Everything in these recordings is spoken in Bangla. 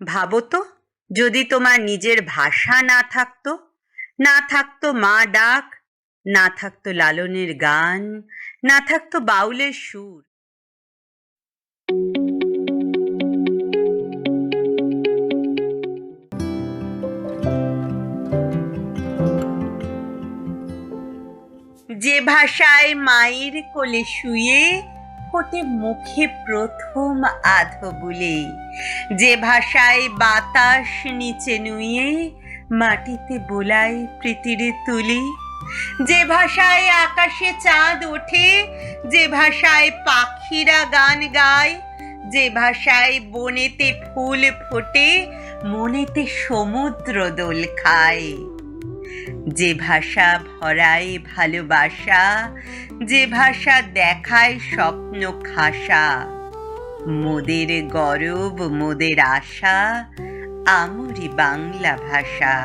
ভাবো তো, যদি তোমার নিজের ভাষা না থাকতো, না থাকতো মা ডাক, না থাকতো লালনের গান, না থাকতো বাউলের সুর। যে ভাষায় মায়ের কোলে শুয়ে ফোটে মুখে প্রথম আধো বুলে, যে ভাষায় বাতাস নিচে নুয়ে মাটিতে বোলায় প্রীতির তুলি, যে ভাষায় আকাশে চাঁদ ওঠে, যে ভাষায় পাখিরা গান গায়, যে ভাষায় বনেতে ফুল ফোটে, মনেতে সমুদ্র দোল খায়, যে ভাষা ভরায় ভালোবাসা, যে ভাষা দেখায় স্বপ্ন খাসা, মোদের গরব মোদের আশা, আমরি বাংলা ভাষা।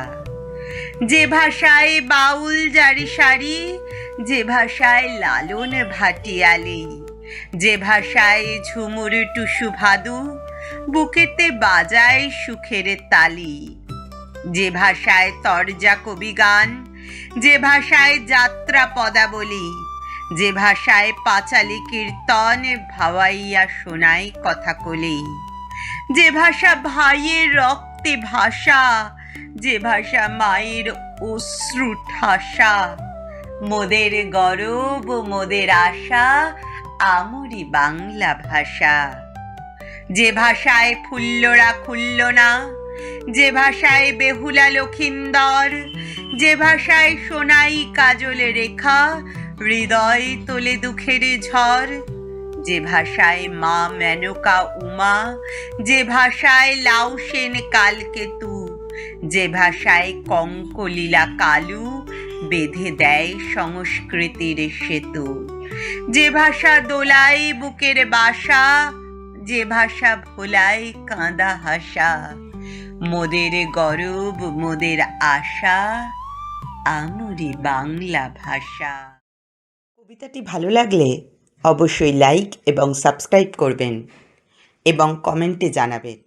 যে ভাষায় বাউল জারি সারি, যে ভাষায় লালন ভাটিয়ালি, যে ভাষায় ঝুমুর টুসু ভাদু বুকেতে বাজায় সুখের তালি, যে ভাষায় তরজা কবি গান, যে ভাষায় যাত্রা পদাবলী, যে ভাষায় পাঁচালী কীর্তন ভাওয়াইয়া শোনায় কথা কলি, যে ভাষা ভাইয়ের রক্তে ভাষা, যে ভাষা মায়ের অশ্রু ঠাসা, মোদের গরব মোদের আশা, আমরি বাংলা ভাষা। যে ভাষায় ফুল্লরা খুলল না, যে ভাষায় বেহুলা লখিন্দর, যে ভাষায় সোনাই কাজলে রেখা হৃদয় তোলে দুঃখের ঝড়, যে ভাষায় মা মেনকা উমা, যে ভাষায় লাউসেন কালকেতু, যে ভাষায় কঙ্কলীলা কালু বেঁধে দেয় সংস্কৃতির সেতু, যে ভাষা দোলায় বুকের বাসা, যে ভাষা ভোলায় কাঁদা হাসা, মোদের গরব মোদের আশা, আমরি বাংলা ভাষা। কবিতাটি ভালো লাগলে অবশ্যই লাইক এবং সাবস্ক্রাইব করবেন এবং কমেন্টে জানাবেন।